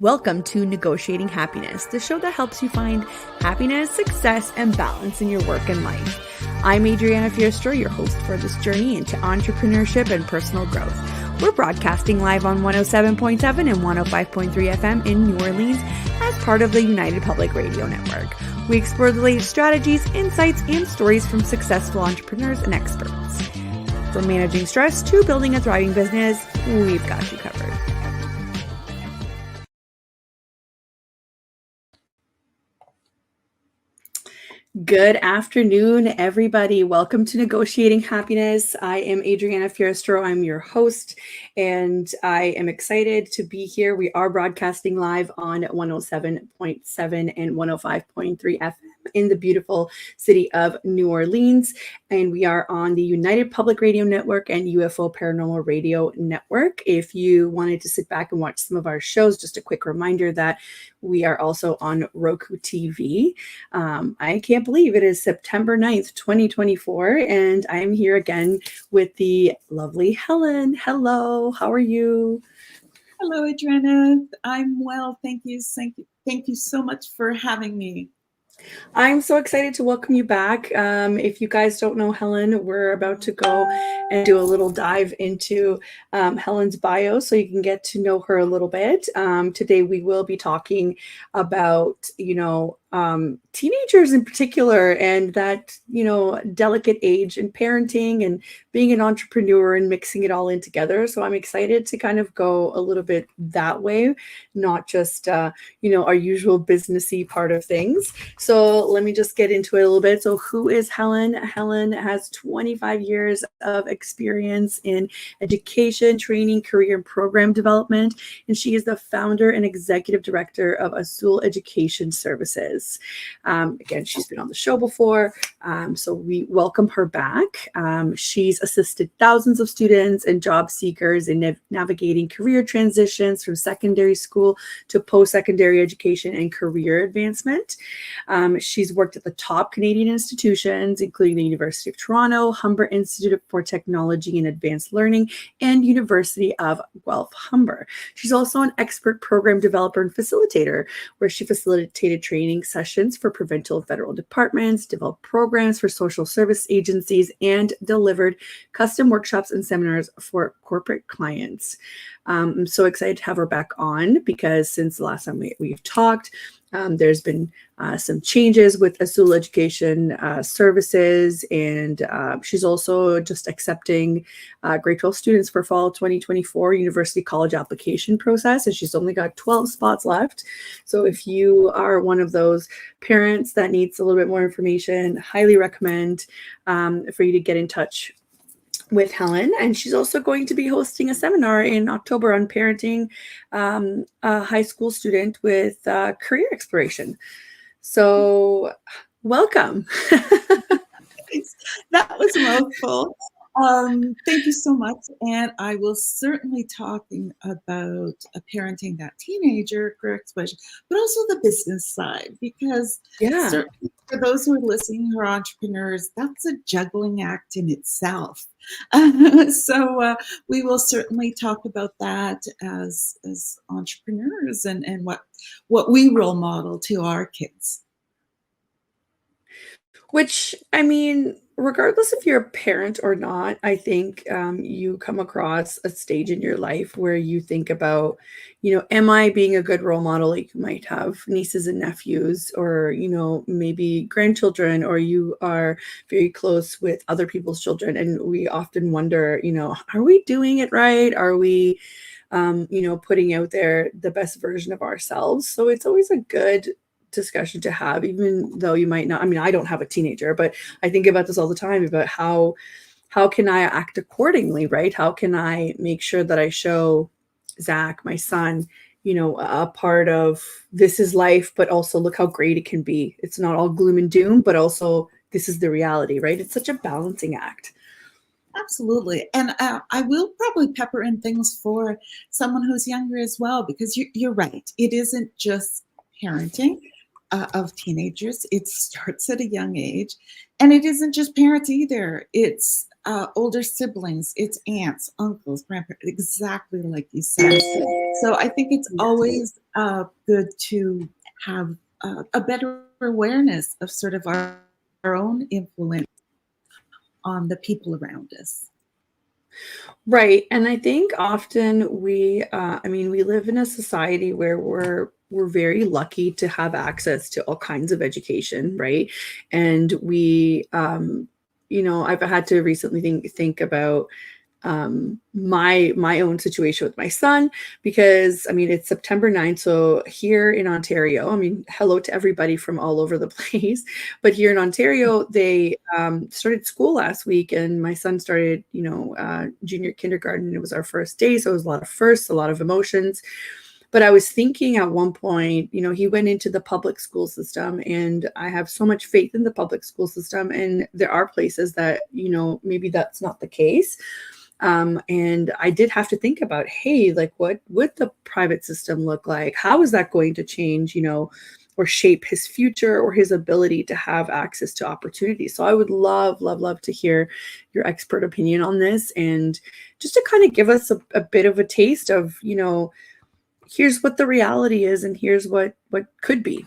Welcome to Negotiating Happiness, the show that helps you find happiness, success, and balance in your work and life. I'm Adriana, your host for this journey into entrepreneurship and personal growth. We're broadcasting live on 107.7 and 105.3 FM in New Orleans as part of the United Public Radio Network. We explore the latest strategies, insights, and stories from successful entrepreneurs and experts. From managing stress to building a thriving business, we've got you covered. Good afternoon, everybody. Welcome to Negotiating Happiness. I am Adriana Fierstro. I'm your host, and I am excited to be here. We are broadcasting live on 107.7 and 105.3 FM in the beautiful city of New Orleans, and we are on the United Public Radio Network and UFO Paranormal Radio Network. If you wanted to sit back and watch some of our shows, just a quick reminder that we are also on Roku TV. I can't believe it is September 9th, 2024, and I am here again with the lovely Helen. Hello, how are you? Hello, Adriana. I'm well, thank you. Thank you so much for having me. I'm so excited to welcome you back. If you guys don't know Helen, we're about to go and do a little dive into Helen's bio so you can get to know her a little bit. Today we will be talking about, teenagers in particular, and that, delicate age and parenting and being an entrepreneur and mixing it all in together. So I'm excited to kind of go a little bit that way, not just, our usual businessy part of things. So let me just get into it a little bit. So who is Helen? Helen has 25 years of experience in education, training, career, and program development, and she is the founder and executive director of Azul Education Services. Again, she's been on the show before, so we welcome her back. She's assisted thousands of students and job seekers in navigating career transitions from secondary school to post-secondary education and career advancement. She's worked at the top Canadian institutions, including the University of Toronto, Humber Institute for Technology and Advanced Learning, and University of Guelph-Humber. She's also an expert program developer and facilitator, where she facilitated training sessions for provincial and federal departments, developed programs for social service agencies, and delivered custom workshops and seminars for corporate clients. I'm so excited to have her back on because since the last time we've talked, there's been some changes with Azul Education Services, and she's also just accepting grade 12 students for fall 2024 university college application process, and she's only got 12 spots left. So if you are one of those parents that needs a little bit more information, highly recommend for you to get in touch with Helen. And she's also going to be hosting a seminar in October on parenting a high school student with career exploration. So welcome. That was a mouthful. Thank you so much. And I will certainly talking about parenting that teenager, career exploration, but also the business side, because certainly for those who are listening who are entrepreneurs, that's a juggling act in itself. So we will certainly talk about that as entrepreneurs and what we role model to our kids. Which, I mean, regardless if you're a parent or not, I think you come across a stage in your life where you think about, am I being a good role model? Like you might have nieces and nephews or, maybe grandchildren, or you are very close with other people's children. And we often wonder, are we doing it right? Are we, putting out there the best version of ourselves? So it's always a good discussion to have, even though you might not. I mean, I don't have a teenager, but I think about this all the time about how can I act accordingly, right? How can I make sure that I show Zach, my son, a part of this is life, but also look how great it can be. It's not all gloom and doom, but also this is the reality, right? It's such a balancing act. Absolutely. And I will probably pepper in things for someone who's younger as well, because you're right. It isn't just parenting of teenagers. It starts at a young age. And it isn't just parents either. It's older siblings, it's aunts, uncles, grandparents, exactly like you said. So I think it's always good to have a better awareness of sort of our own influence on the people around us. Right. And I think often I mean, we live in a society where we're very lucky to have access to all kinds of education, right? And I've had to recently think about my own situation with my son, because I mean it's September 9th, so here in Ontario, I mean hello to everybody from all over the place, but here in Ontario they started school last week, and my son started junior kindergarten. It was our first day, so it was a lot of firsts, a lot of emotions. But I was thinking at one point, he went into the public school system, and I have so much faith in the public school system, and there are places that maybe that's not the case. And I did have to think about, hey, like what would the private system look like? How is that going to change, or shape his future or his ability to have access to opportunities? So I would love, love, love to hear your expert opinion on this, and just to kind of give us a bit of a taste of, here's what the reality is, and here's what could be.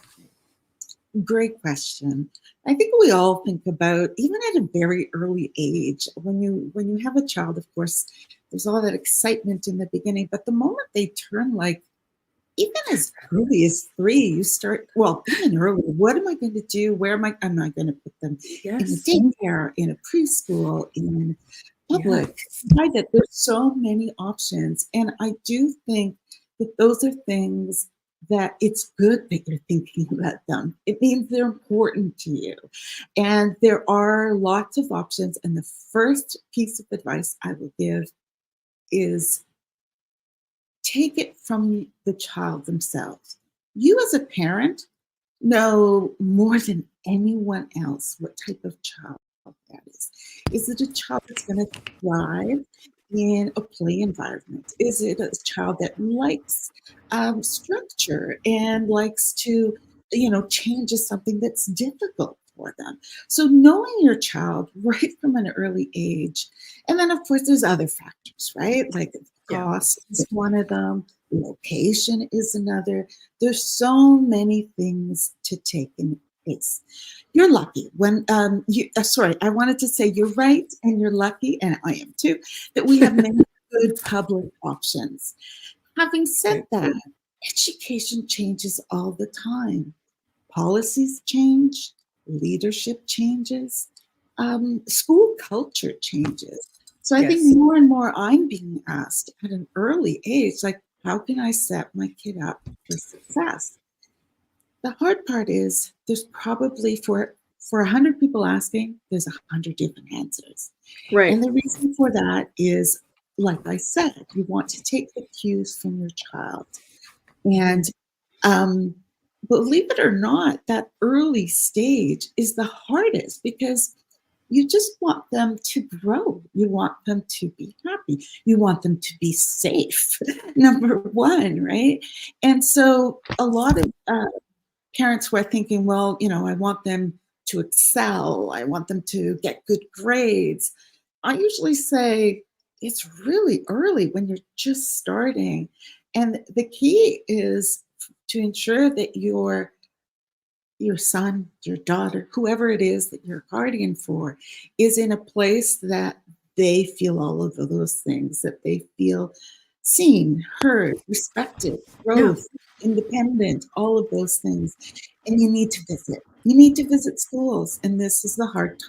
Great question. I think we all think about, even at a very early age, when you have a child, of course, there's all that excitement in the beginning, but the moment they turn, like, even as early as 3, you start, well, even early, what am I going to do? Where am I going to put them? In a daycare, in a preschool, in public, private? There's so many options. And I do think that those are things that it's good that you're thinking about them. It means they're important to you. And there are lots of options. And the first piece of advice I will give is take it from the child themselves. You as a parent know more than anyone else what type of child that is. Is it a child that's going to thrive in a play environment? Is it a child that likes structure and likes to, changes something that's difficult for them? So knowing your child right from an early age, and then of course there's other factors, right? Like cost is one of them, location is another. There's so many things to take in case. You're lucky when I wanted to say you're right, and you're lucky, and I am too, that we have many good public options. Having said that, education changes all the time. Policies change, leadership changes, school culture changes. So I think more and more I'm being asked at an early age, like, how can I set my kid up for success? The hard part is there's probably for 100 people asking, there's 100 different answers. Right. And the reason for that is, like I said, you want to take the cues from your child. And believe it or not, that early stage is the hardest, because you just want them to grow. You want them to be happy. You want them to be safe, number one, right? And so a lot of parents were thinking, well, I want them to excel. I want them to get good grades. I usually say it's really early when you're just starting. And the key is to ensure that your son, your daughter, whoever it is that you're a guardian for, is in a place that they feel all of those things, that they feel seen, heard, respected, growth, independent, all of those things. And you need to visit. You need to visit schools. And this is the hardest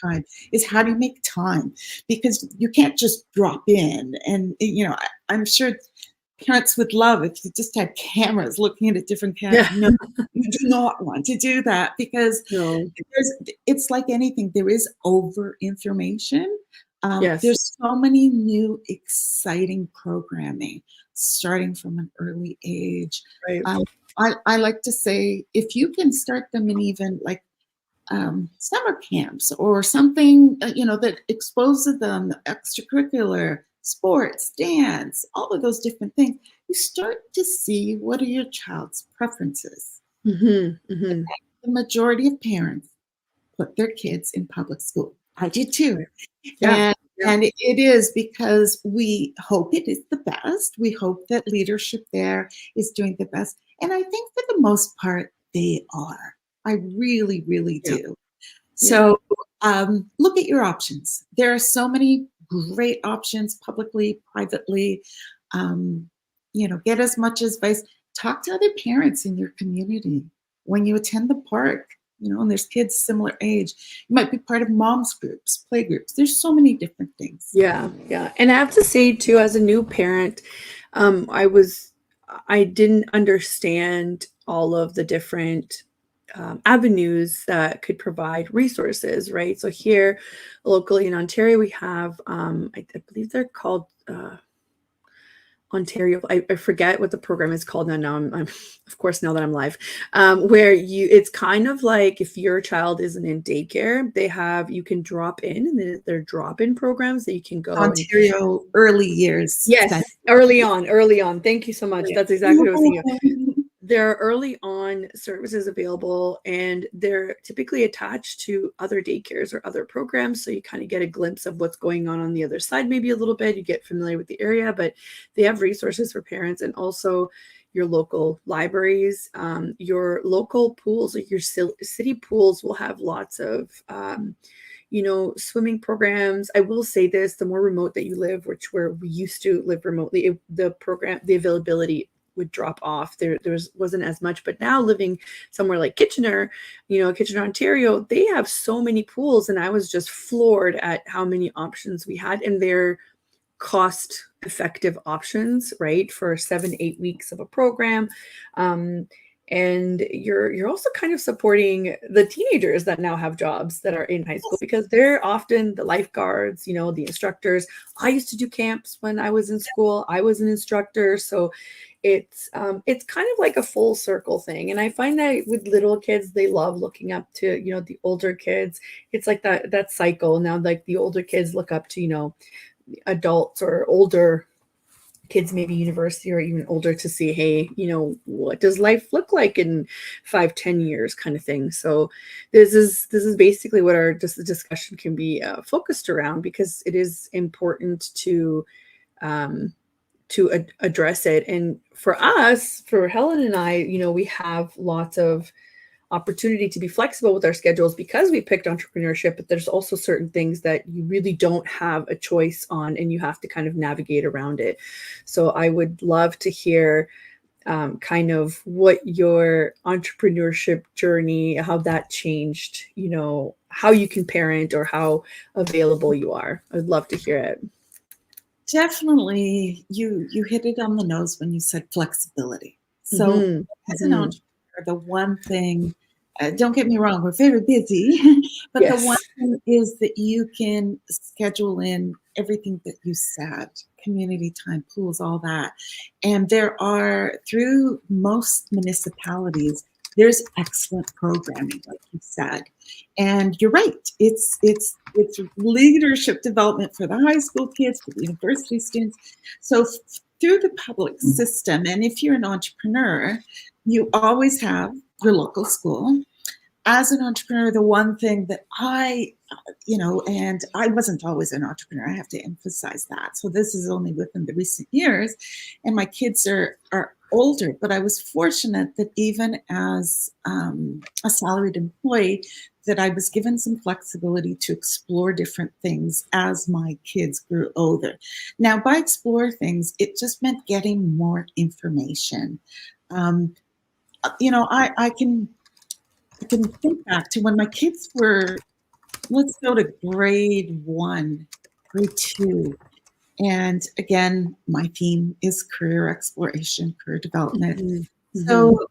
time is, how do you make time? Because you can't just drop in. And, I'm sure parents would love if you just had cameras looking at different cameras. No, you do not want to do that, because it's like anything. There is over information. There's so many new exciting programming starting from an early age. Right. I like to say, if you can start them in even like summer camps or something, that exposes them, extracurricular, sports, dance, all of those different things, you start to see what are your child's preferences. The majority of parents put their kids in public school. I do too. Yeah. And it is, because we hope it is the best. We hope that leadership there is doing the best. And I think for the most part, they are. I really, really Yeah. do. Yeah. So look at your options. There are so many great options, publicly, privately. Um, get as much advice. Talk to other parents in your community. When you attend the park, and there's kids similar age, you might be part of moms groups, play groups. There's so many different things. Yeah, yeah. And I have to say too, as a new parent, um, I was I didn't understand all of the different avenues that could provide resources, right? So here, locally in Ontario, we have I believe they're called Ontario. I forget what the program is called now. Now I'm of course now that I'm live, where it's kind of like if your child isn't in daycare, you can drop in, and they're drop-in programs that you can go and Ontario early years yes, study. early on, early on. Thank you so much. That's exactly what I was thinking of. There are early on services available, and they're typically attached to other daycares or other programs. So you kind of get a glimpse of what's going on the other side, maybe a little bit. You get familiar with the area, but they have resources for parents, and also your local libraries, your local pools, like your city pools will have lots of swimming programs. I will say this, the more remote that you live, which where we used to live remotely, the availability would drop off. Wasn't as much, but now living somewhere like Kitchener, Kitchener, Ontario, they have so many pools, and I was just floored at how many options we had, and they're cost effective options, right? For 7-8 weeks of a program. And you're also kind of supporting the teenagers that now have jobs that are in high school, because they're often the lifeguards, the instructors. I used to do camps when I was in school. I was an instructor, so it's kind of like a full circle thing. And I find that with little kids, they love looking up to the older kids. It's like that cycle now. Like the older kids look up to adults or older kids, maybe university or even older, to see, hey, what does life look like in 5-10 years, kind of thing. So this is basically what our discussion can be focused around, because it is important to address it. And for us, for Helen and I, we have lots of opportunity to be flexible with our schedules because we picked entrepreneurship, but there's also certain things that you really don't have a choice on, and you have to kind of navigate around it. So I would love to hear kind of what your entrepreneurship journey, how that changed, how you can parent or how available you are. I'd love to hear it. Definitely, you hit it on the nose when you said flexibility. So Mm-hmm. as an Mm-hmm. entrepreneur, the one thing, don't get me wrong, we're very busy, but the one Yes. thing is that you can schedule in everything that you said, community time, pools, all that. And there are, through most municipalities, there's excellent programming, like you said. And you're right, it's leadership development for the high school kids, for the university students. So through the public system, and if you're an entrepreneur, you always have your local school. As an entrepreneur, the one thing that and I wasn't always an entrepreneur, I have to emphasize that. So this is only within the recent years, and my kids are older, but I was fortunate that even as a salaried employee, that I was given some flexibility to explore different things as my kids grew older. Now, by explore things, it just meant getting more information. I can think back to when my kids were, let's go to grade 1, grade 2. And again, my theme is career exploration, career development. Mm-hmm. So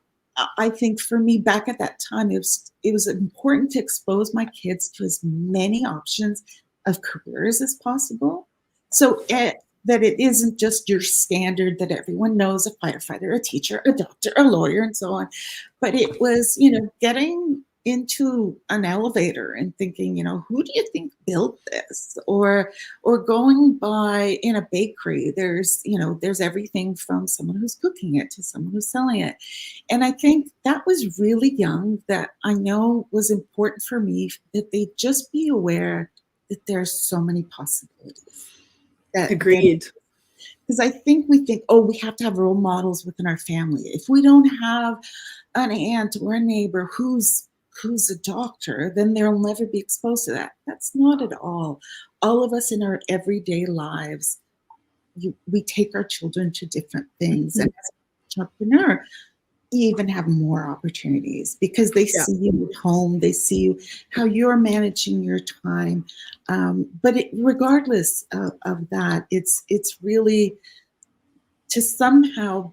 I think for me back at that time, it was important to expose my kids to as many options of careers as possible. So that it isn't just your standard that everyone knows, a firefighter, a teacher, a doctor, a lawyer, and so on. But it was, getting into an elevator and thinking, who do you think built this? Or going by in a bakery, there's everything from someone who's cooking it to someone who's selling it. And I think that was really young, that I know was important for me, that they just be aware that there are so many possibilities. That Agreed. because I think we think, oh, we have to have role models within our family. If we don't have an aunt or a neighbor who's a doctor, then they'll never be exposed to that. That's not at all. All of us in our everyday lives, we take our children to different things. And as an entrepreneur, you even have more opportunities because they Yeah. see you at home, they see you, how you're managing your time. But regardless of that, it's really to somehow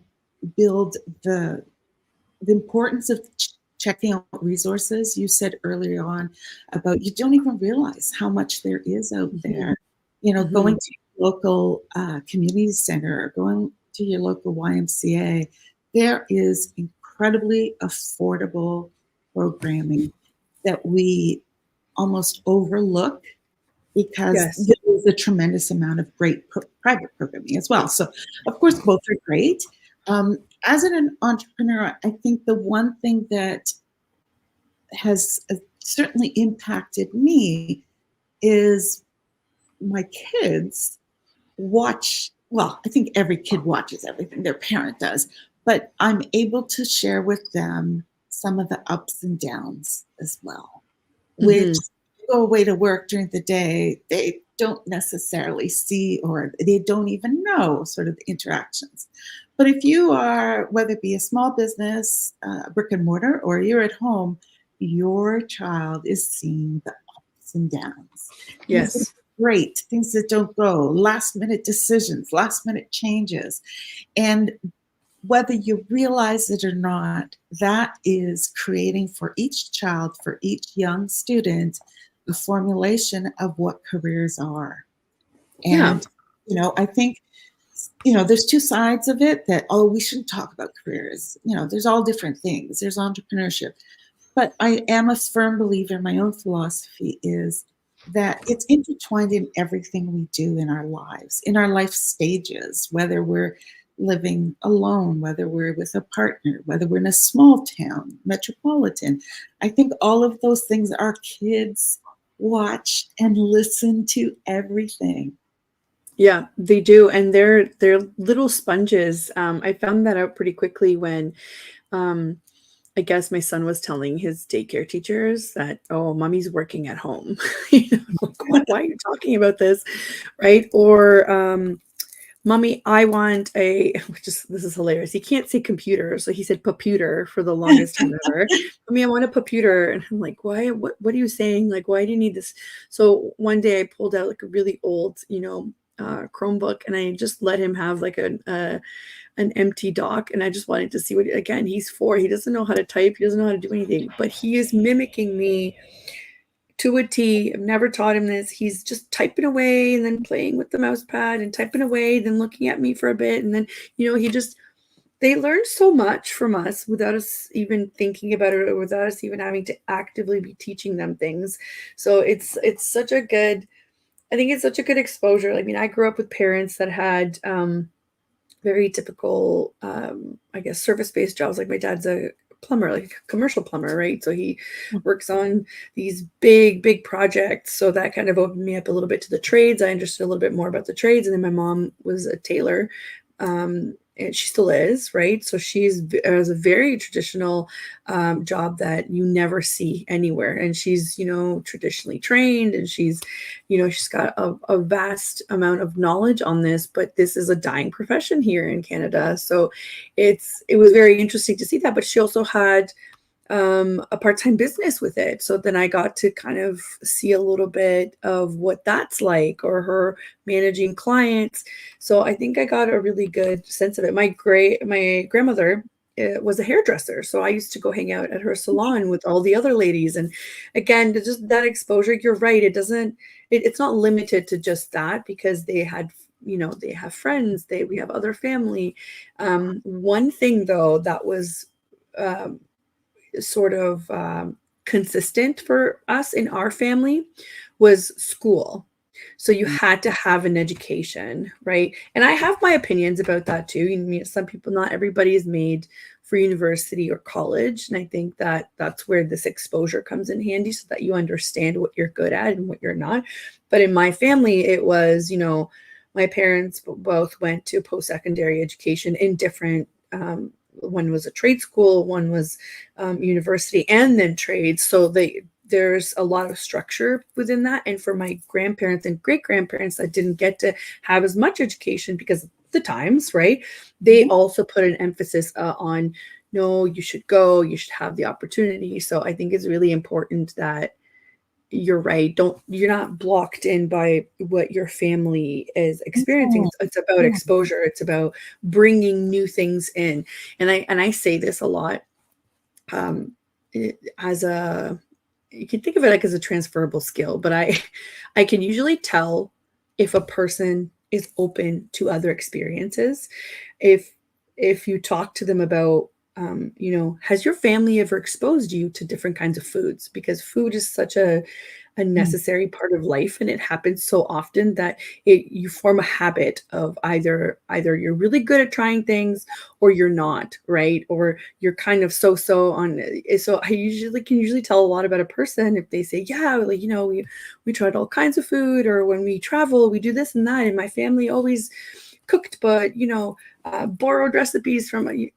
build the importance of checking out resources. You said earlier on about you don't even realize how much there is out there. Going to your local community center, or going to your local YMCA, there is incredibly affordable programming that we almost overlook because Yes. there is a tremendous amount of great private programming as well. So, of course, both are great. As an entrepreneur, I think the one thing that has certainly impacted me is my kids watch. Well, I think every kid watches everything their parent does, but I'm able to share with them some of the ups and downs as well, which go away to work during the day, they don't necessarily see or they don't even know sort of the interactions. But if you are, whether it be a small business, brick and mortar, or you're at home, your child is seeing the ups and downs. Things that Yes. are great, things that don't go, last minute decisions, last minute changes. And whether you realize it or not, that is creating for each child, for each young student, a formulation of what careers are. Yeah. And, I think, there's two sides of it that, oh, we shouldn't talk about careers. There's all different things. There's entrepreneurship. But I am a firm believer, my own philosophy is that it's intertwined in everything we do in our lives, in our life stages, whether we're living alone, whether we're with a partner, whether we're in a small town, metropolitan. I think all of those things, our kids watch and listen to everything. Yeah, they do, and they're little sponges. I found that out pretty quickly when, um, I guess my son was telling his daycare teachers that, "Oh, mommy's working at home." Like, "What? Why are you talking about this?" Right? Or, "Mommy, I want a," which is this is hilarious. He can't say computer, so he said "paputer" for the longest time ever. "Mommy, I want a paputer," and I'm like, "Why? What are you saying? Like, why do you need this?" So one day I pulled out like a really old, Chromebook, and I just let him have like an empty doc, and I just wanted to see what, again, he's 4, he doesn't know how to type, he doesn't know how to do anything, but he is mimicking me to a T. I've never taught him this. He's just typing away and then playing with the mouse pad and typing away, then looking at me for a bit, and then, he just they learn so much from us without us even thinking about it or without us even having to actively be teaching them things. So it's such a good I think it's such a good exposure. I mean, I grew up with parents that had, very typical, I guess, service-based jobs. Like my dad's a plumber, like a commercial plumber, right? So he works on these big, big projects. So that kind of opened me up a little bit to the trades. I understood a little bit more about the trades. And then my mom was a tailor. And she still is, right? So has a very traditional job that you never see anywhere. And she's, traditionally trained, and she's got a vast amount of knowledge on this, but this is a dying profession here in Canada. So it was very interesting to see that. But she also had a part-time business with it. So then I got to kind of see a little bit of what that's like, or her managing clients. So I think I got a really good sense of it. My grandmother was a hairdresser. So I used to go hang out at her salon with all the other ladies. And again, just that exposure, you're right. It's not limited to just that, because they have friends, we have other family. One thing though, that was, um, sort of consistent for us in our family, was school. So you had to have an education, right? And I have my opinions about that too. Some people, not everybody is made for university or college. And I think that that's where this exposure comes in handy, so that you understand what you're good at and what you're not. But in my family, it was, my parents both went to post-secondary education in different, one was a trade school, one was university, and then trades. So there's a lot of structure within that. And for my grandparents and great grandparents that didn't get to have as much education because of the times, right? They also put an emphasis on, no, you should go, you should have the opportunity. So I think it's really important that you're right. You're not blocked in by what your family is experiencing. It's about exposure. It's about bringing new things in. And I say this a lot, as you can think of it like as a transferable skill, but I can usually tell if a person is open to other experiences. If you talk to them about, has your family ever exposed you to different kinds of foods? Because food is such a necessary part of life, and it happens so often that you form a habit of either you're really good at trying things, or you're not, right? Or you're kind of so on. So I can usually tell a lot about a person if they say, yeah, like, we tried all kinds of food, or when we travel, we do this and that, and my family always cooked, but borrowed recipes from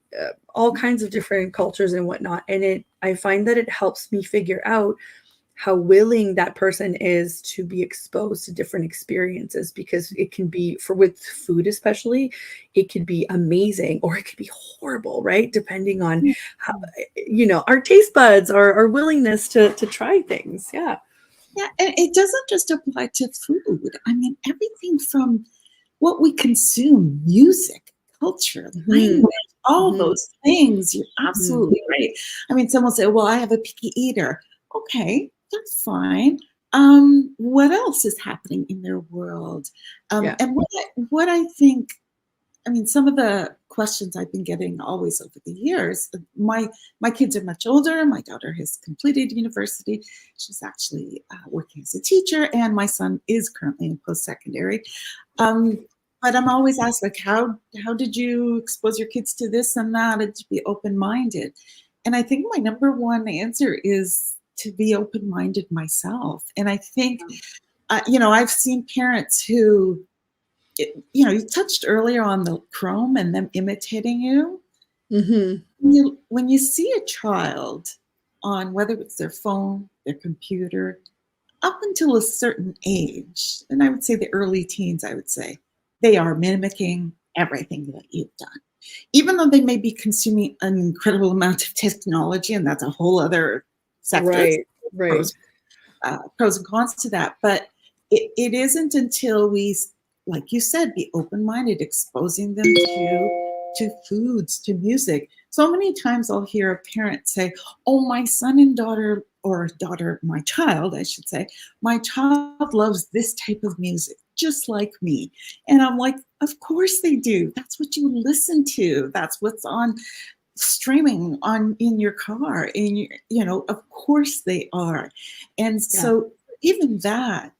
all kinds of different cultures and whatnot. And I find that it helps me figure out how willing that person is to be exposed to different experiences, because it can be, with food especially, it could be amazing or it could be horrible, right? Depending on how, our taste buds, our willingness to try things. Yeah. Yeah, and it doesn't just apply to food. I mean, everything from what we consume, music, culture, language, all those things. You're absolutely right. I mean, someone will say, well, I have a picky eater. Okay, that's fine. What else is happening in their world? And what I think, I mean, some of the questions I've been getting always over the years, my kids are much older. My daughter has completed university. She's actually working as a teacher, and my son is currently in post-secondary. But I'm always asked, like, how did you expose your kids to this and that, and to be open-minded? And I think my number one answer is to be open-minded myself. And I think, I've seen parents who, you touched earlier on the Chrome and them imitating you. When you see a child on, whether it's their phone, their computer, up until a certain age, and I would say the early teens, I would say, they are mimicking everything that you've done. Even though they may be consuming an incredible amount of technology, and that's a whole other sector. Right. Pros and cons to that. But it isn't until we, like you said, be open-minded, exposing them to foods, to music. So many times I'll hear a parent say, oh, my son and daughter, or daughter, my child, I should say, my child loves this type of music, just like me. And I'm like, of course they do. That's what you listen to. That's what's on streaming in your car, of course they are. And so even that,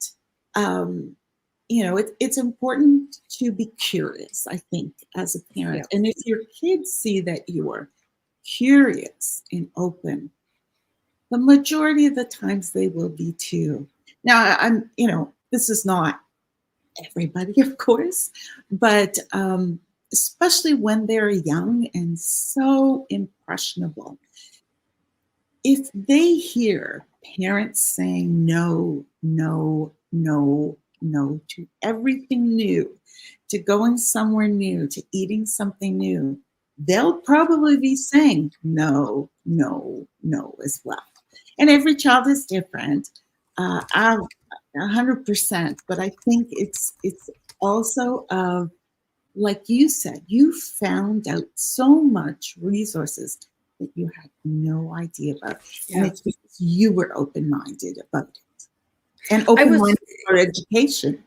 it's important to be curious, I think, as a parent. And if your kids see that you are curious and open, the majority of the times they will be too. Now, this is not everybody, of course, but especially when they're young and so impressionable. If they hear parents saying no, no, no, no to everything new, to going somewhere new, to eating something new, they'll probably be saying no, no, no as well. And every child is different, 100%. But I think it's also like you said, you found out so much resources that you had no idea about. And it's because you were open-minded about it. And open-minded for education.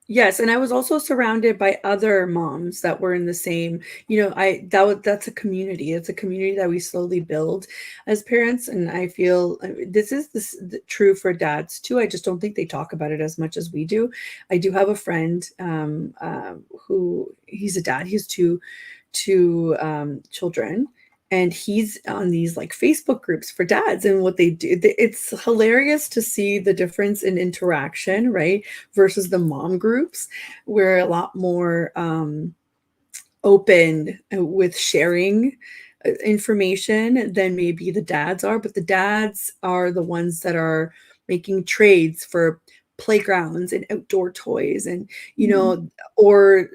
Yes, and I was also surrounded by other moms that were in the same, that's a community. It's a community that we slowly build as parents. And I feel this is true for dads too. I just don't think they talk about it as much as we do. I do have a friend who, he's a dad. He has two children. and he's on these like Facebook groups for dads, and what they do, it's hilarious to see the difference in interaction, right? Versus the mom groups, where a lot more open with sharing information than maybe the dads are, but the dads are the ones that are making trades for playgrounds and outdoor toys, and or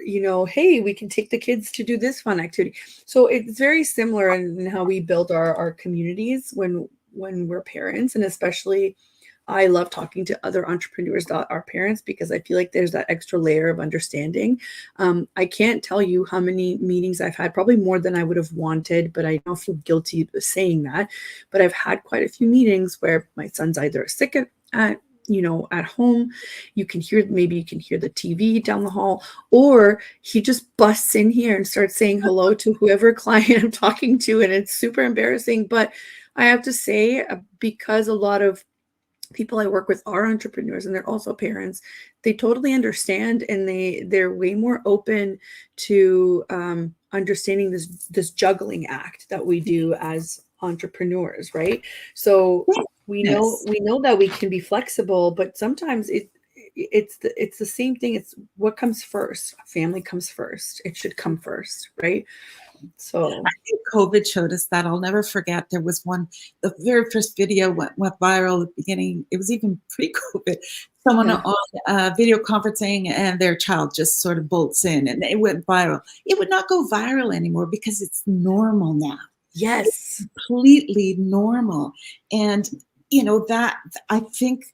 hey, we can take the kids to do this fun activity. So it's very similar in how we build our communities when we're parents, and especially I love talking to other entrepreneurs that are parents, because I feel like there's that extra layer of understanding. I can't tell you how many meetings I've had, probably more than I would have wanted, but I don't feel guilty saying that. But I've had quite a few meetings where my son's either sick at home. You can hear the TV down the hall, or he just busts in here and starts saying hello to whoever client I'm talking to, and it's super embarrassing. But I have to say, because a lot of people I work with are entrepreneurs and they're also parents, they totally understand, and they're way more open to understanding this juggling act that we do as entrepreneurs, right? So we know that we can be flexible, but sometimes it's the same thing. It's what comes first. Family comes first. It should come first, right? So I think COVID showed us that. I'll never forget. There was the very first video went viral at the beginning. It was even pre-COVID. Someone on video conferencing, and their child just sort of bolts in, and it went viral. It would not go viral anymore because it's normal now. Yes. It's completely normal. And, that, I think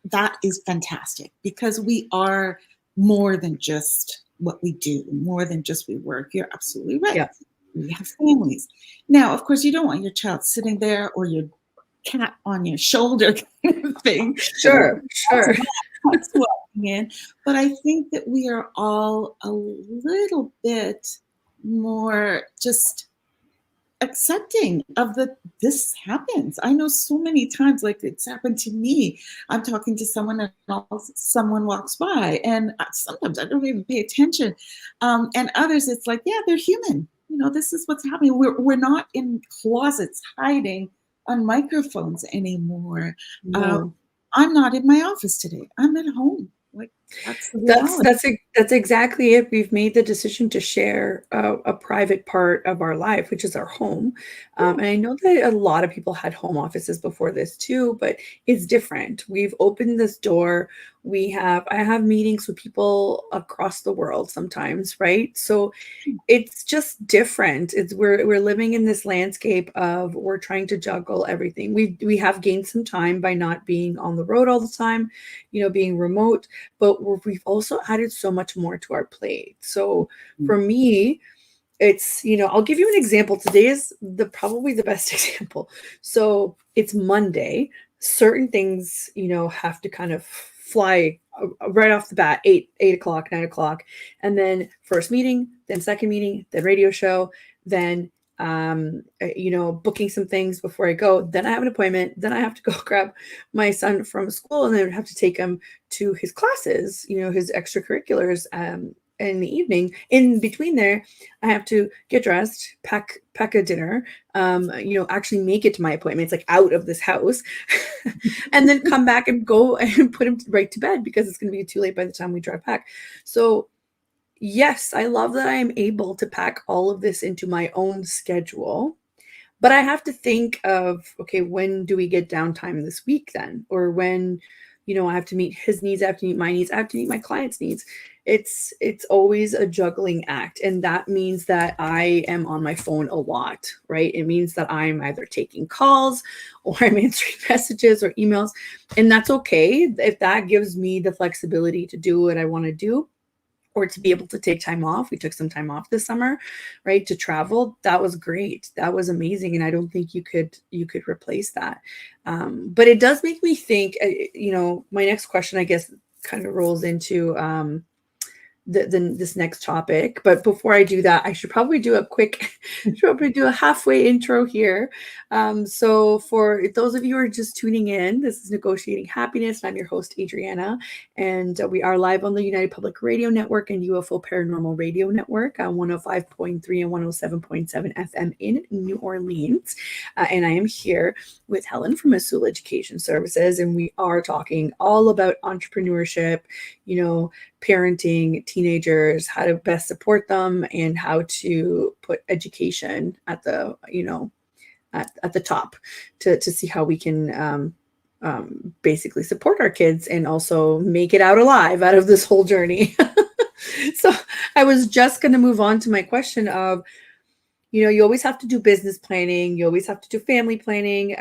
that is fantastic, because we are more than just what we do, more than just we work. You're absolutely right. Yeah. We have families. Now, of course, you don't want your child sitting there or your cat on your shoulder kind of thing. Sure. That's walking in. But I think that we are all a little bit more just accepting of this happens. I know so many times, like it's happened to me. I'm talking to someone and someone walks by, and sometimes I don't even pay attention. And others, it's like, yeah, they're human. This is what's happening. We're not in closets hiding on microphones anymore. No. I'm not in my office today. I'm at home. Like that's the reality. That's exactly it. We've made the decision to share a private part of our life, which is our home. And I know that a lot of people had home offices before this too, but it's different. We've opened this door. I have meetings with people across the world sometimes, right? So it's just different. We're living in this landscape of we're trying to juggle everything. We have gained some time by not being on the road all the time, being remote, but we've also added so much more to our plate. So for me, it's, I'll give you an example. Today is probably the best example. So it's Monday. Certain things, have to kind of fly right off the bat, 8 o'clock, 9 o'clock. And then first meeting, then second meeting, then radio show, then booking some things before I go. Then I have an appointment. Then I have to go grab my son from school, and then I have to take him to his classes, his extracurriculars. In the evening, in between there, I have to get dressed, pack a dinner, actually make it to my appointment. It's like out of this house, and then come back and go and put him right to bed, because it's going to be too late by the time we drive back. So yes, I love that I am able to pack all of this into my own schedule, but I have to think of, okay, when do we get downtime this week then? Or when, I have to meet his needs, I have to meet my needs, I have to meet my clients' needs. It's always a juggling act. And that means that I am on my phone a lot, right? It means that I'm either taking calls or I'm answering messages or emails. And that's okay if that gives me the flexibility to do what I want to do, or to be able to take time off. We took some time off this summer, right, to travel. That was great. That was amazing. And I don't think you could replace that. But it does make me think, my next question, I guess, kind of rolls into, this next topic. But before I do that, I should probably do a halfway intro here. So for those of you who are just tuning in, this is Negotiating Happiness. I'm your host, Adriana, and we are live on the United Public Radio Network and UFO Paranormal Radio Network on 105.3 and 107.7 FM in New Orleans. And I am here with Helen from Azul Education Services, and we are talking all about entrepreneurship, parenting teenagers, how to best support them, and how to put education at the at the top to see how we can basically support our kids and also make it out alive out of this whole journey. So I was just going to move on to my question of, you always have to do business planning. You always have to do family planning.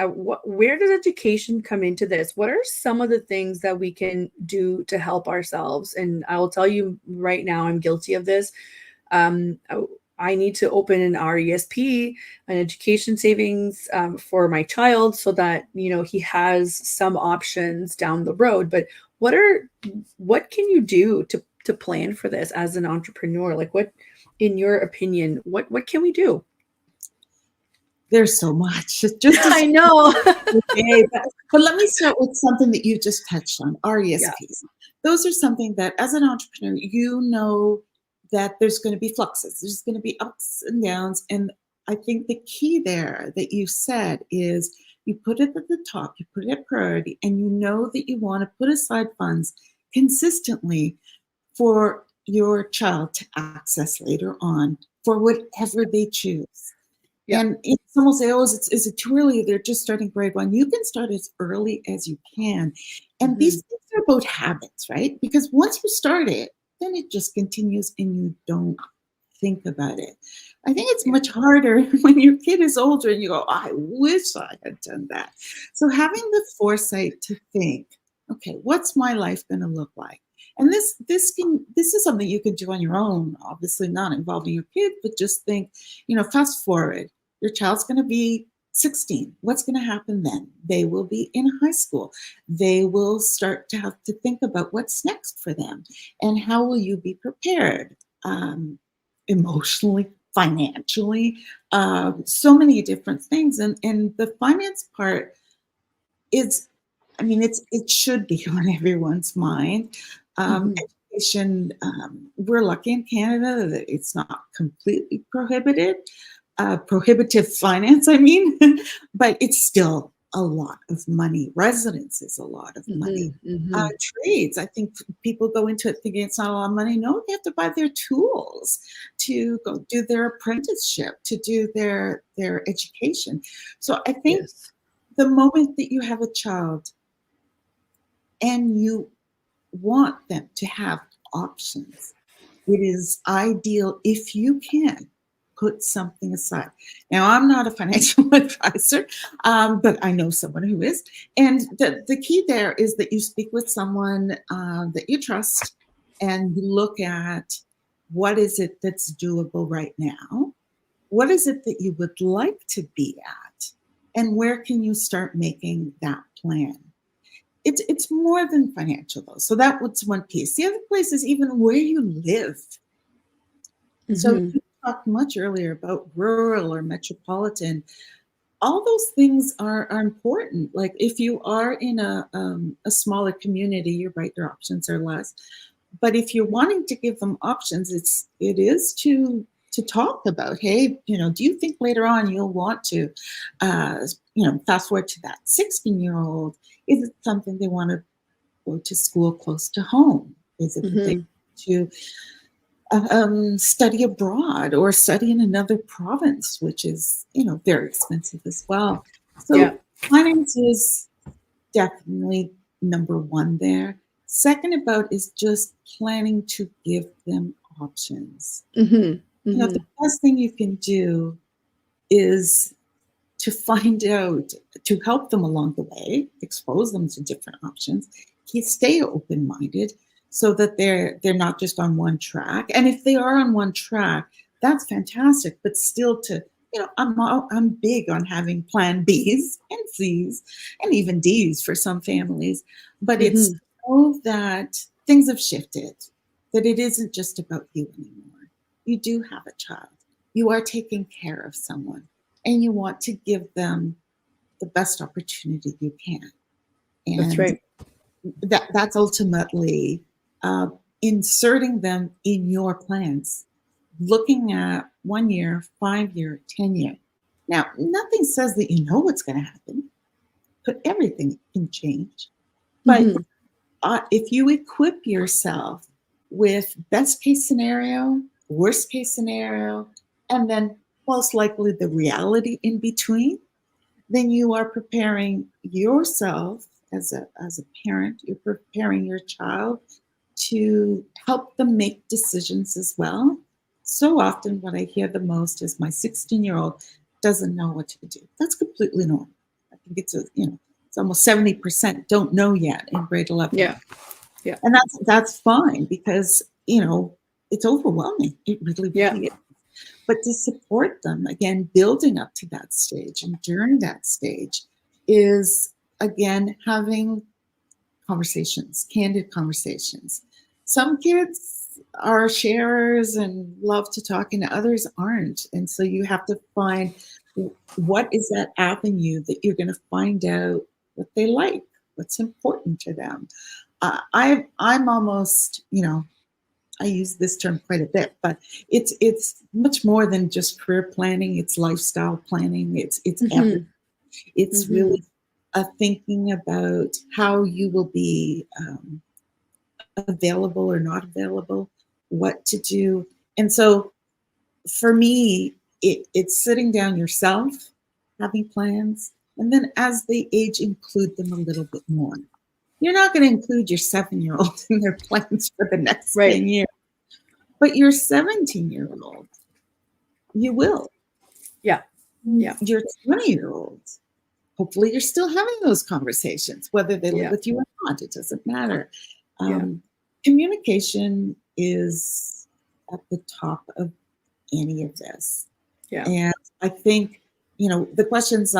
Where does education come into this? What are some of the things that we can do to help ourselves? And I will tell you right now, I'm guilty of this. I need to open an RESP, an education savings for my child, so that he has some options down the road. But what can you do to plan for this as an entrepreneur? Like, what, in your opinion, what can we do? There's so much. Just I know. Okay, but let me start with something that you just touched on, RESPs. Yeah. Those are something that as an entrepreneur, that there's going to be fluxes. There's going to be ups and downs. And I think the key there that you said is you put it at the top, you put it at priority, and you know that you want to put aside funds consistently for your child to access later on for whatever they choose. Yeah. And someone will say, oh, is it too early? They're just starting grade 1. You can start as early as you can. And these things are about habits, right? Because once you start it, then it just continues and you don't think about it. I think it's much harder when your kid is older and you go, I wish I had done that. So having the foresight to think, okay, what's my life going to look like? And this is something you can do on your own, obviously not involving your kid, but just think, fast forward, your child's going to be 16. What's going to happen then? They will be in high school. They will start to have to think about what's next for them and how will you be prepared emotionally, financially, so many different things. And the finance part is, it should be on everyone's mind. Education, we're lucky in Canada that it's not completely prohibited. Prohibitive finance, but it's still a lot of money. Residence is a lot of money. Trades, I think people go into it thinking it's not a lot of money. No, they have to buy their tools to go do their apprenticeship, to do their education. So I think the moment that you have a child and you want them to have options, it is ideal if you can put something aside. Now, I'm not a financial advisor, but I know someone who is. And the key there is that you speak with someone that you trust and look at what is it that's doable right now? What is it that you would like to be at? And where can you start making that plan? It's more than financial, though. So that was one piece. The other place is even where you live. So you talked much earlier about rural or metropolitan. All those things are important. Like if you are in a smaller community, you're right, their options are less. But if you're wanting to give them options, it is to talk about, hey, do you think later on you'll want to, fast forward to that 16-year-old? Is it something they want to go to school close to home? Is it that they want to study abroad or study in another province, which is, very expensive as well. So finance is definitely number one there. Second about is just planning to give them options. The best thing you can do is to find out, to help them along the way, expose them to different options, stay open-minded so that they're not just on one track. And if they are on one track, that's fantastic, but still I'm big on having plan Bs and Cs and even Ds for some families, but it's so that things have shifted. that it isn't just about you anymore. You do have a child. You are taking care of someone, and you want to give them the best opportunity you can. That's And right. that's ultimately inserting them in your plans, looking at 1 year, 5 year, 10 year. Now, nothing says that you know what's going to happen, but everything can change. But Mm-hmm. if you equip yourself with best case scenario, worst case scenario, and then most likely the reality in between, then you are preparing yourself as a parent, you're preparing your child to help them make decisions as well. So often what I hear the most is my 16-year-old doesn't know what to do. That's completely normal. I think it's almost 70% don't know yet in grade 11. Yeah. Yeah. And that's fine because, it's overwhelming. It really, Yeah. really is. But to support them, again, building up to that stage and during that stage is, again, having conversations, candid conversations. Some kids are sharers and love to talk, and others aren't. And so you have to find what is that avenue that you're going to find out what they like, what's important to them. I'm almost, I use this term quite a bit, but it's much more than just career planning. It's lifestyle planning. It's Mm-hmm. everything. It's Mm-hmm. really thinking about how you will be available or not available, what to do. And so for me, it's sitting down yourself, having plans, and then as they age, include them a little bit more. You're not going to include your 7-year-old in their plans for the next Right. 10 years, but your 17-year-old, you will. Yeah. Yeah. Your 20-year-old, hopefully you're still having those conversations, whether they live Yeah. with you or not, it doesn't matter. Yeah. Communication is at the top of any of this. Yeah. And I think, the questions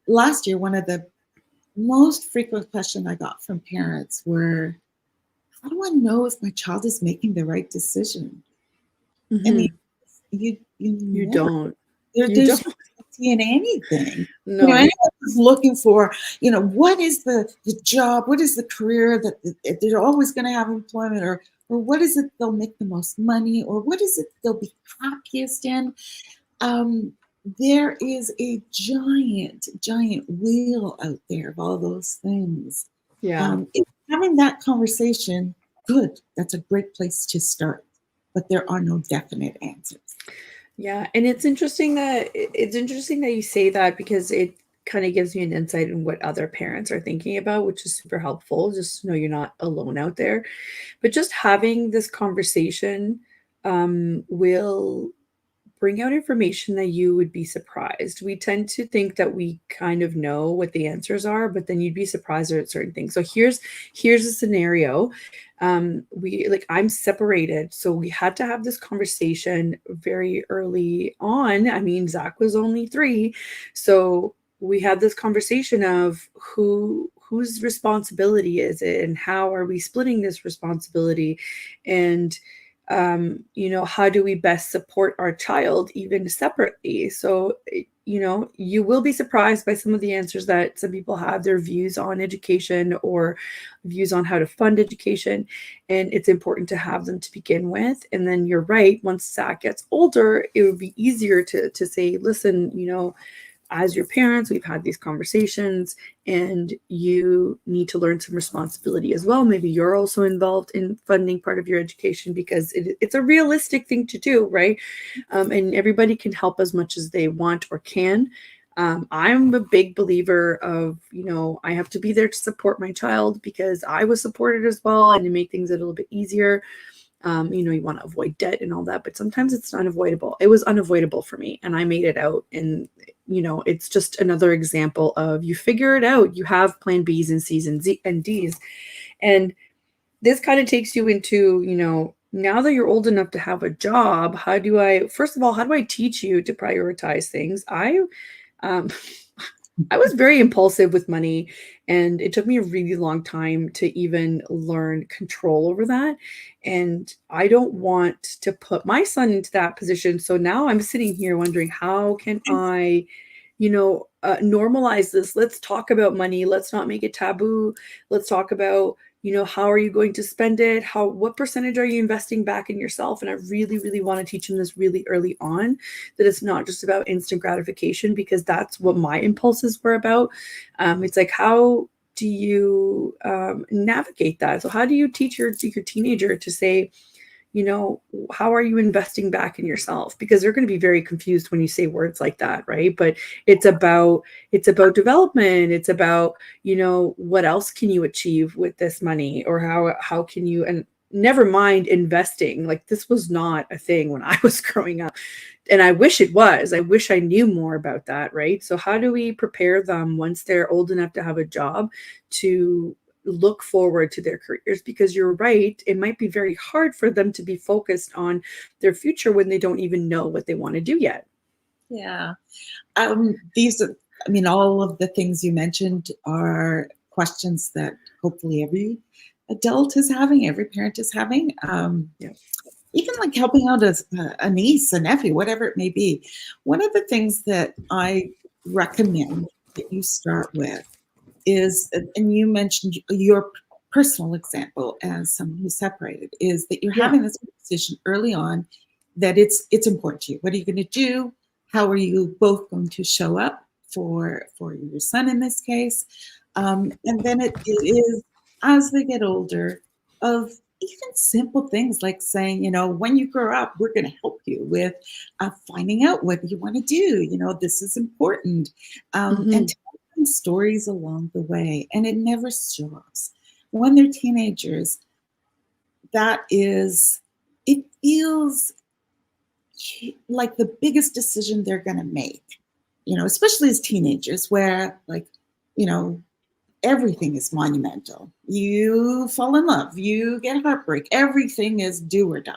last year, one of the most frequent questions I got from parents were, how do I know if my child is making the right decision? I mean, Mm-hmm. you You never. don't. You There's don't. no guarantee in anything. No. Anyone who's looking for, what is the job, what is the career that they're always going to have employment, or what is it they'll make the most money, or what is it they'll be happiest in? There is a giant, giant wheel out there of all those things. Yeah. Having that conversation, good. That's a great place to start. But there are no definite answers. Yeah, and it's interesting that you say that because it kind of gives me an insight in what other parents are thinking about, which is super helpful just to know you're not alone out there. But just having this conversation will bring out information that you would be surprised. We tend to think that we kind of know what the answers are, but then you'd be surprised at certain things. So here's a scenario. I'm separated, so we had to have this conversation very early on. I mean, Zach was only 3, so we had this conversation of whose responsibility is it and how are we splitting this responsibility, and how do we best support our child even separately? So, you will be surprised by some of the answers that some people have, their views on education or views on how to fund education. And it's important to have them to begin with. And then you're right, once Zach gets older, it would be easier to say, listen, as your parents, we've had these conversations and you need to learn some responsibility as well. Maybe you're also involved in funding part of your education because it's a realistic thing to do, right? And everybody can help as much as they want or can. I'm a big believer of, I have to be there to support my child because I was supported as well and to make things a little bit easier. You want to avoid debt and all that, but sometimes it's unavoidable. It was unavoidable for me and I made it out. And, it's just another example of you figure it out. You have plan Bs and Cs and Ds. And this kind of takes you into, now that you're old enough to have a job, first of all, how do I teach you to prioritize things? Um, I was very impulsive with money And it took me a really long time to even learn control over that. And I don't want to put my son into that position. So now I'm sitting here wondering, how can I, normalize this? Let's talk about money. Let's not make it taboo. Let's talk about, how are you going to spend it? What percentage are you investing back in yourself? And I really, really want to teach him this really early on, that it's not just about instant gratification, because that's what my impulses were about. It's like, how do you navigate that? So how do you teach your teenager to say, how are you investing back in yourself? Because they're going to be very confused when you say words like that, right? But it's about development. It's about, what else can you achieve with this money, or how can you, and never mind investing. Like, this was not a thing when I was growing up. And I wish it was. I wish I knew more about that, right? So how do we prepare them once they're old enough to have a job to look forward to their careers? Because you're right, it might be very hard for them to be focused on their future when they don't even know what they want to do yet. Yeah. All of the things you mentioned are questions that hopefully every adult is having, every parent is having. Yeah. Even like helping out a niece, a nephew, whatever it may be. One of the things that I recommend that you start with is, and you mentioned your personal example as someone who's separated, is that you're having this decision early on that it's important to you. What are you going to do? How are you both going to show up for your son in this case? And then it is, as they get older, of even simple things like saying, when you grow up, we're going to help you with finding out what you want to do. This is important. And telling stories along the way. And it never stops. When they're teenagers, it feels like the biggest decision they're going to make, especially as teenagers, where everything is monumental. You fall in love, you get heartbreak, everything is do or die.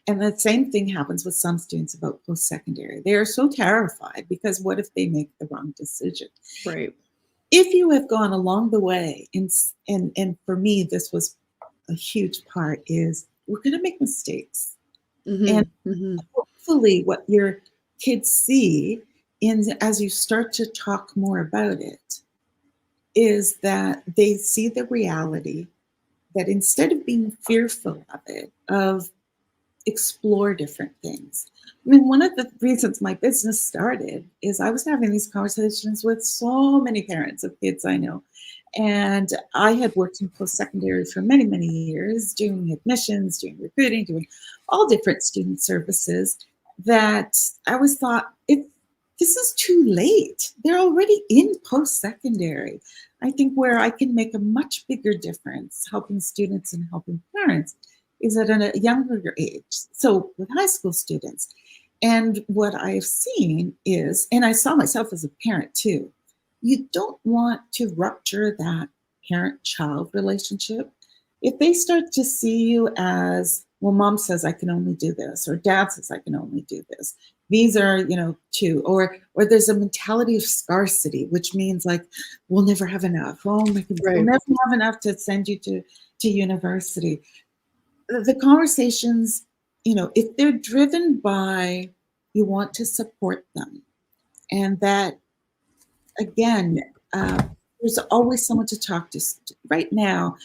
And the same thing happens with some students about post-secondary. They are so terrified because what if they make the wrong decision? Right. If you have gone along the way, and for me, this was a huge part, is we're going to make mistakes. And hopefully what your kids see as you start to talk more about it is that they see the reality that instead of being fearful of it, of explore different things. One of the reasons my business started is I was having these conversations with so many parents of kids I know. And I had worked in post-secondary for many, many years, doing admissions, doing recruiting, doing all different student services, that I always thought, this is too late. They're already in post-secondary. I think where I can make a much bigger difference helping students and helping parents is at a younger age. So with high school students. And what I've seen is, and I saw myself as a parent too, you don't want to rupture that parent-child relationship. If they start to see you as, well, mom says I can only do this, or dad says I can only do this. These are, two, or there's a mentality of scarcity, which means like, we'll never have enough. Oh my goodness, we'll never have enough to send you to university. The conversations, if they're driven by you want to support them, and that, again, there's always someone to talk to. Right now,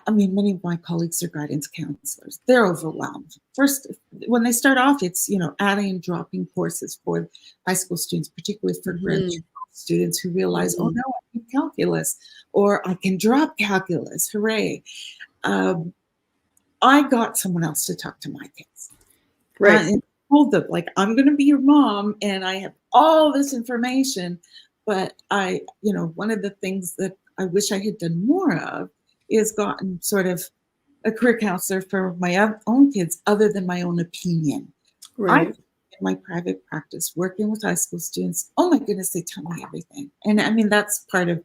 many of my colleagues are guidance counselors. They're overwhelmed. First, when they start off, it's, adding and dropping courses for high school students, particularly for grad students who realize, oh no, I need calculus, or I can drop calculus, hooray. I got someone else to talk to my kids. Right. And told them, like, I'm going to be your mom and I have all this information. But one of the things that I wish I had done more of is gotten sort of a career counselor for my own kids other than my own opinion. Right. In my private practice, working with high school students, oh my goodness, they tell me everything. And that's part of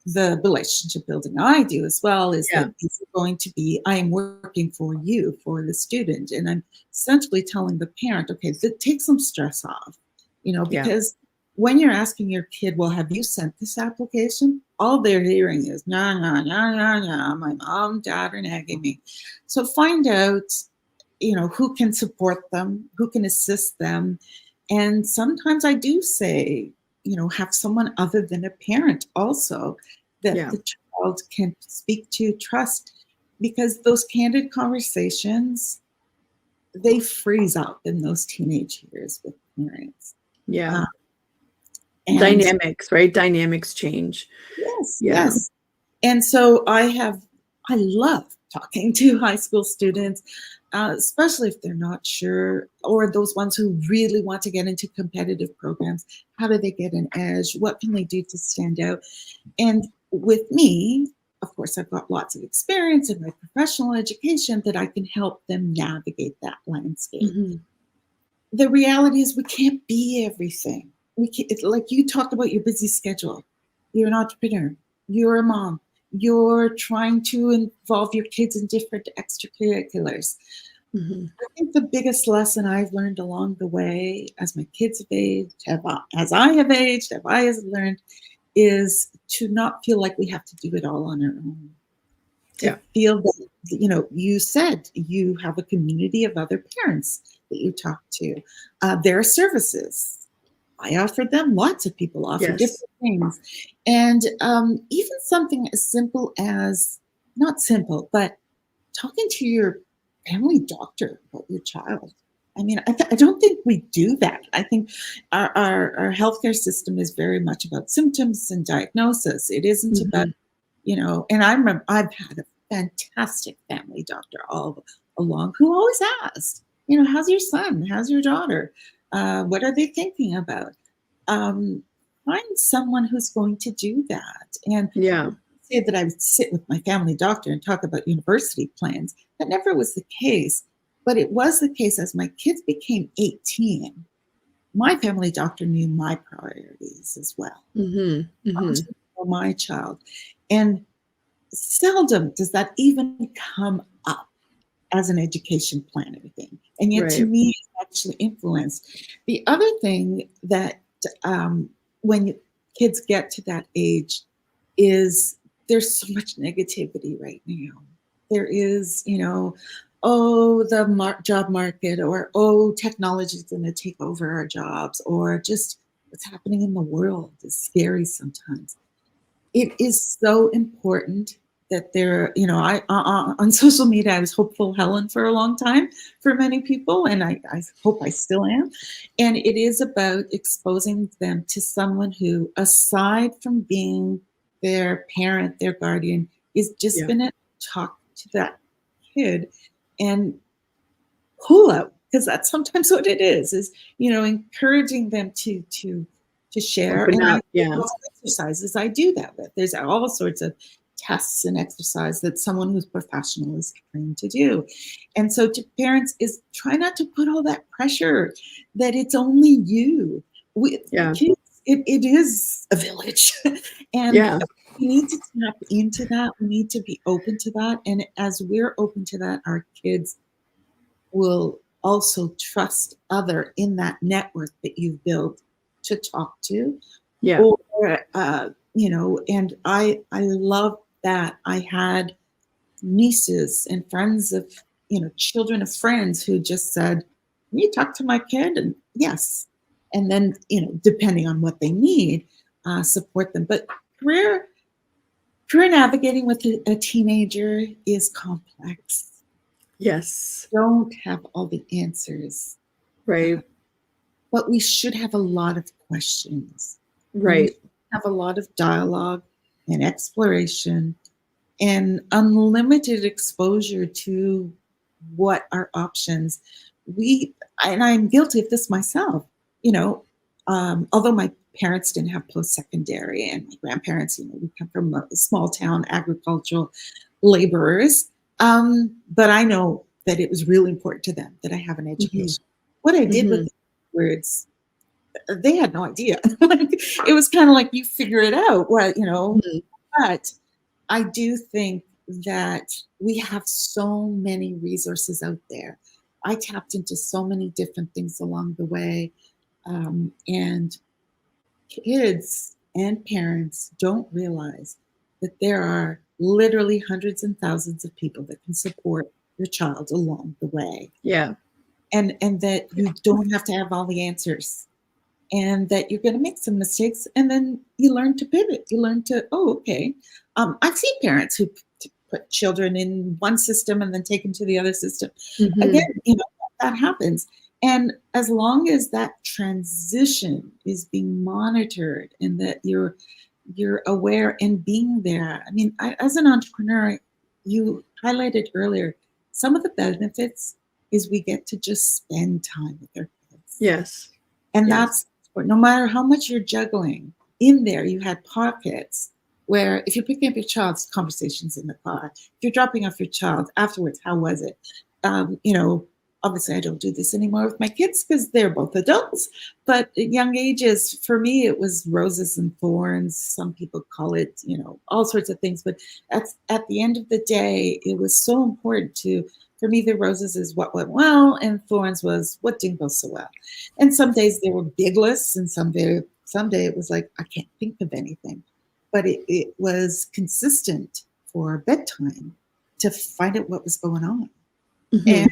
the relationship building I do as well, is that these are going to be, I am working for you, for the student. And I'm essentially telling the parent, okay, take some stress off, because when you're asking your kid, well, have you sent this application? All they're hearing is, no, no, no, no, no, my mom, dad are nagging me. So find out, who can support them, who can assist them. And sometimes I do say, have someone other than a parent also that the child can speak to, trust, because those candid conversations, they freeze up in those teenage years with parents. Yeah. And Dynamics, right? Dynamics change. yes, Yeah. yes. And so I love talking to high school students, especially if they're not sure, or those ones who really want to get into competitive programs. How do they get an edge? What can they do to stand out? And with me, of course, I've got lots of experience in my professional education that I can help them navigate that landscape. Mm-hmm. The reality is we can't be everything. Like you talked about your busy schedule. You're an entrepreneur. You're a mom. You're trying to involve your kids in different extracurriculars. Mm-hmm. I think the biggest lesson I've learned along the way, as my kids have aged, as I have aged, as I have learned, is to not feel like we have to do it all on our own. To feel that, you said you have a community of other parents that you talk to. There are services. I offered them. Lots of people offer different things. And even something as simple as, not simple, but talking to your family doctor about your child. I mean, I don't think we do that. I think our healthcare system is very much about symptoms and diagnosis. It isn't about, and I remember I've had a fantastic family doctor all along who always asked, how's your son? How's your daughter? What are they thinking about? Find someone who's going to do that. And say that I would sit with my family doctor and talk about university plans. That never was the case. But it was the case as my kids became 18. My family doctor knew my priorities as well. Mm-hmm. Mm-hmm. For my child. And seldom does that even come up as an education plan or thing. And yet to me, it's actually influenced. The other thing that when kids get to that age is there's so much negativity right now. There is, the job market, or technology is going to take over our jobs, or just what's happening in the world is scary sometimes. It is so important that there, I on social media, I was hopeful Helen for a long time for many people, and I hope I still am. And it is about exposing them to someone who, aside from being their parent, their guardian, is just going to talk to that kid and pull out, because that's sometimes what it is encouraging them to share. Open and up, exercises I do that with. There's all sorts of tests and exercise that someone who's professional is trained to do. And so to parents is try not to put all that pressure that it's only you. Kids, it is a village. And we need to tap into that. We need to be open to that. And as we're open to that, our kids will also trust other in that network that you've built to talk to. Or, and I love that I had nieces and friends of, children of friends who just said, can you talk to my kid? And yes. And then, depending on what they need, support them. But career navigating with a teenager is complex. Yes. Don't have all the answers. Right. But we should have a lot of questions. Right. Have a lot of dialogue and exploration and unlimited exposure to what are options. And I'm guilty of this myself, although my parents didn't have post-secondary, and my grandparents, we come from a small town, agricultural laborers. But I know that it was really important to them that I have an education. Mm-hmm. What I did with the words, they had no idea. It was kind of like, you figure it out. Well, but I do think that we have so many resources out there. I tapped into so many different things along the way. And kids and parents don't realize that there are literally hundreds and thousands of people that can support your child along the way. Yeah. And that you don't have to have all the answers, and that you're going to make some mistakes, and then you learn to pivot. You learn to, oh, okay. I've seen parents who put children in one system and then take them to the other system. Again, that happens. And as long as that transition is being monitored and that you're aware and being there. I mean, as an entrepreneur, you highlighted earlier, some of the benefits is we get to just spend time with our kids. Yes. And Yes. that's, no matter how much you're juggling, in there you had pockets where if you're picking up your child's conversations in the car, if you're dropping off your child afterwards, how was it? Obviously I don't do this anymore with my kids because they're both adults, but at young ages, for me, it was roses and thorns. Some people call it, all sorts of things, but at the end of the day, it was so important for me, the roses is what went well, and thorns was what didn't go so well. And some days they were big lists, and someday it was like, I can't think of anything. But it was consistent for bedtime to find out what was going on. Mm-hmm. And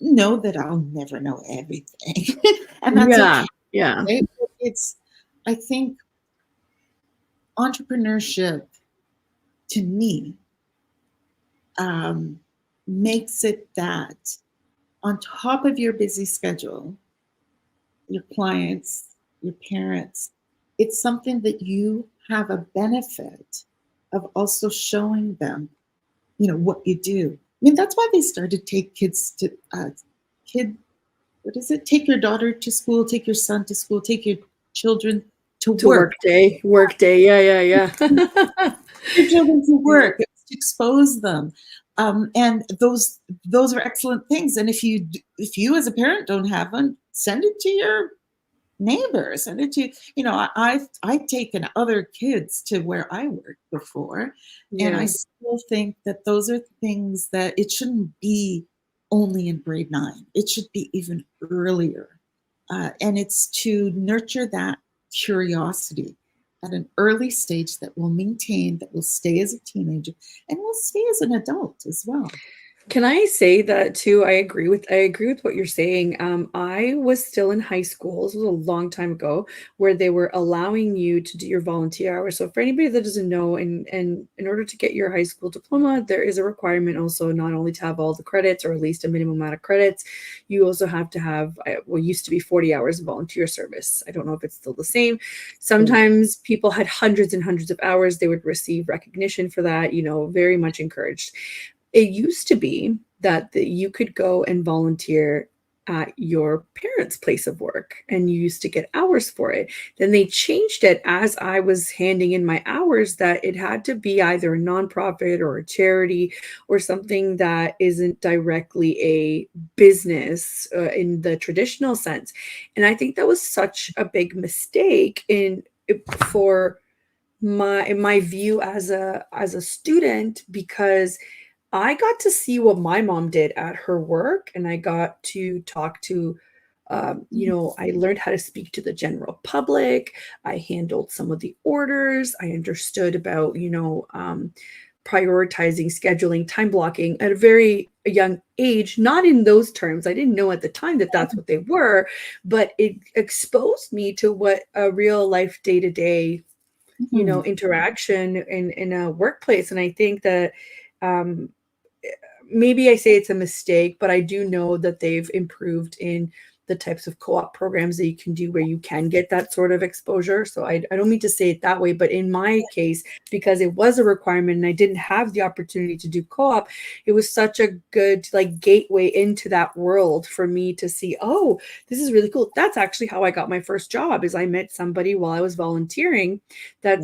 know that I'll never know everything. And that's okay. Yeah. Right? I think entrepreneurship, to me, makes it that on top of your busy schedule, your clients, your parents, it's something that you have a benefit of also showing them, what you do. I mean, that's why they started to take kids to take your daughter to school, take your son to school, take your children to work. Work day. Yeah. Your children to work, to expose them. And those are excellent things. And if you as a parent don't have them, send it to your neighbors. Send it to, I've taken other kids to where I worked before. Yeah. And I still think that those are things that it shouldn't be only in grade 9. It should be even earlier. And it's to nurture that curiosity at an early stage that will maintain, that will stay as a teenager, and will stay as an adult as well. Can I say that too? I agree with what you're saying. I was still in high school. This was a long time ago, where they were allowing you to do your volunteer hours. So for anybody that doesn't know, and in order to get your high school diploma, there is a requirement also not only to have all the credits, or at least a minimum amount of credits. You also have to have what used to be 40 hours of volunteer service. I don't know if it's still the same. Sometimes people had hundreds and hundreds of hours. They would receive recognition for that. Very much encouraged. It used to be that you could go and volunteer at your parents' place of work, and you used to get hours for it. Then they changed it as I was handing in my hours, that it had to be either a nonprofit or a charity or something that isn't directly a business in the traditional sense. And I think that was such a big mistake for my view as a student, because I got to see what my mom did at her work, and I got to talk to, I learned how to speak to the general public. I handled some of the orders. I understood about, prioritizing, scheduling, time blocking at a very young age, not in those terms. I didn't know at the time that that's what they were, but it exposed me to what a real life day-to-day, interaction in a workplace. And I think that, maybe I say it's a mistake, but I do know that they've improved in the types of co-op programs that you can do where you can get that sort of exposure. So I don't mean to say it that way, but in my case, because it was a requirement and I didn't have the opportunity to do co-op, it was such a good gateway into that world for me to see, oh, this is really cool. That's actually how I got my first job, is I met somebody while I was volunteering that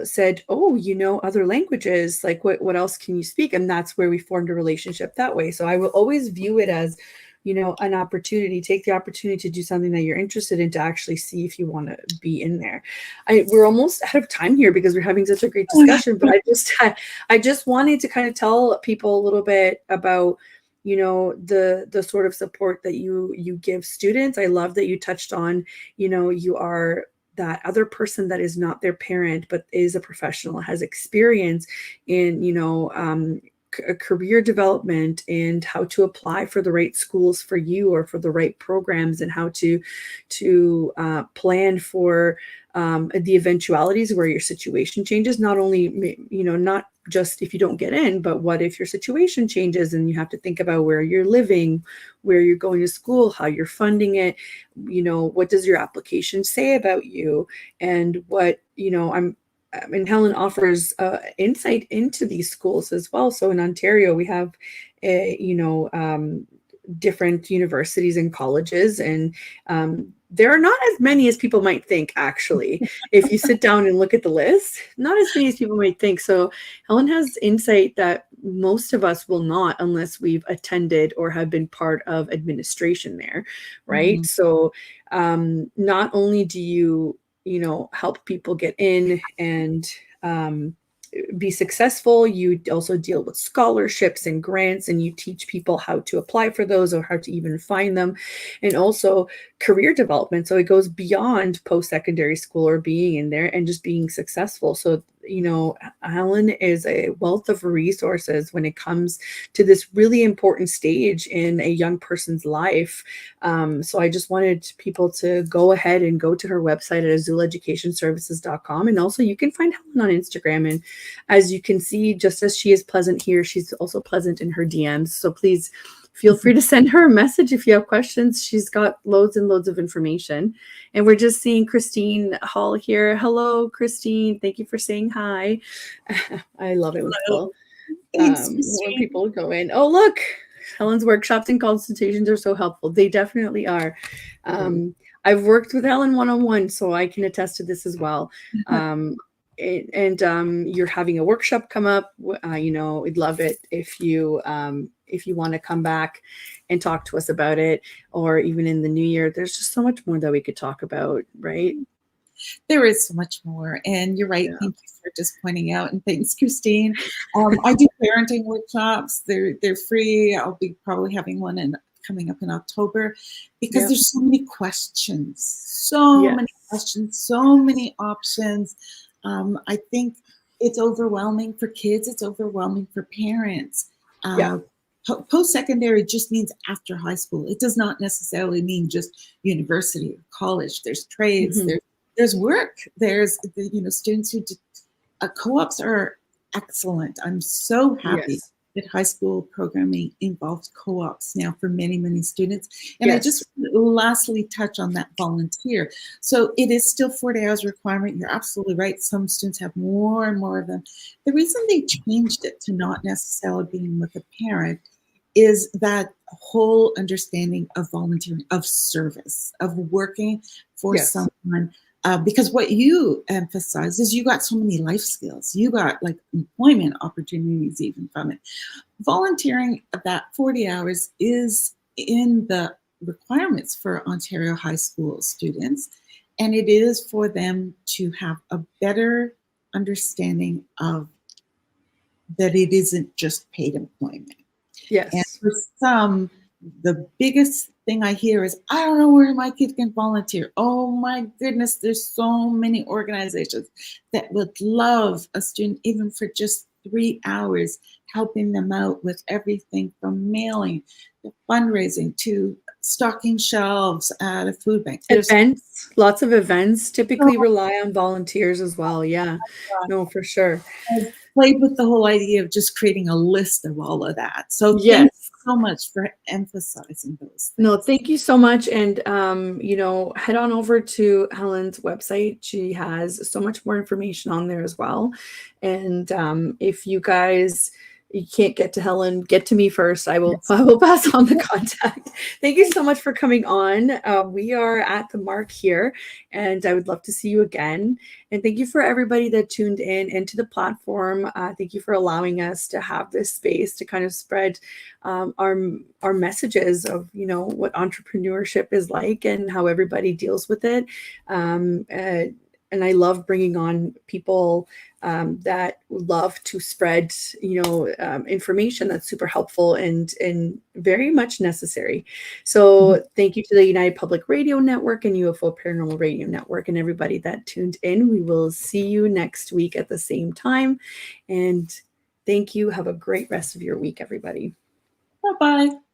said, oh, other languages, what else can you speak? And that's where we formed a relationship that way. So I will always view it as, an opportunity. Take the opportunity to do something that you're interested in, to actually see if you want to be in there. We're almost out of time here because we're having such a great discussion, but I just wanted to kind of tell people a little bit about, the sort of support that you give students. I love that you touched on, you are that other person that is not their parent, but is a professional, has experience in, career development and how to apply for the right schools for you or for the right programs, and how to plan for the eventualities where your situation changes. Not only, not just if you don't get in, but what if your situation changes and you have to think about where you're living, where you're going to school, how you're funding it, what does your application say about you, and what, and Helen offers insight into these schools as well. So in Ontario, we have, different universities and colleges, and there are not as many as people might think, actually. If you sit down and look at the list, not as many as people might think. So Helen has insight that most of us will not, unless we've attended or have been part of administration there, right? Mhm. So not only do you, help people get in and be successful, you also deal with scholarships and grants, and you teach people how to apply for those or how to even find them, and also career development. So it goes beyond post-secondary school or being in there and just being successful. So, Helen is a wealth of resources when it comes to this really important stage in a young person's life. So I just wanted people to go ahead and go to her website at azuleducationservices.com. And also you can find Helen on Instagram. And as you can see, just as she is pleasant here, she's also pleasant in her DMs. So please feel free to send her a message if you have questions. She's got loads and loads of information. And we're just seeing Christine Hall here. Hello, Christine. Thank you for saying hi. I love it when Thanks, when people go in. Oh, look, Helen's workshops and consultations are so helpful. They definitely are. I've worked with Helen one-on-one, so I can attest to this as well. You're having a workshop come up, we'd love it if you want to come back and talk to us about it, or even in the new year. There's just so much more that we could talk about, right? There is so much more, and you're right. Yeah. Thank you for just pointing out, and thanks, Christine. I do parenting workshops. They're free. I'll be probably having one coming up in October, because there's so many questions, many questions, so many options. I think it's overwhelming for kids. It's overwhelming for parents. Post-secondary just means after high school. It does not necessarily mean just university or college. There's trades. There's work. There's students who co-ops are excellent. I'm so happy that high school programming involves co-ops now for many, many students. And I just lastly touch on that volunteer. So it is still 40 hours requirement. You're absolutely right. Some students have more and more of them. The reason they changed it to not necessarily being with a parent is that whole understanding of volunteering, of service, of working for someone. Because what you emphasize is you got so many life skills. You got like employment opportunities even from it. Volunteering, that 40 hours is in the requirements for Ontario high school students. And it is for them to have a better understanding of that it isn't just paid employment. Yes. And for some, the biggest thing I hear is, I don't know where my kid can volunteer. Oh my goodness, there's so many organizations that would love a student, even for just 3 hours, helping them out with everything from mailing to fundraising to stocking shelves at a food bank. Events, lots of events typically rely on volunteers as well. Yeah, no, for sure. I've played with the whole idea of just creating a list of all of that. So thanks so much for emphasizing those things. No, thank you so much. And, head on over to Helen's website. She has so much more information on there as well. And if you can't get to Helen, get to me first. I will pass on the contact. Thank you so much for coming on. We are at the mark here, and I would love to see you again. And thank you for everybody that tuned in into the platform. Thank you for allowing us to have this space to kind of spread our messages of, what entrepreneurship is like and how everybody deals with it. and I love bringing on people that love to spread, information that's super helpful and very much necessary. So thank you to the United Public Radio Network and UFO Paranormal Radio Network and everybody that tuned in. We will see you next week at the same time. And thank you. Have a great rest of your week, everybody. Bye-bye.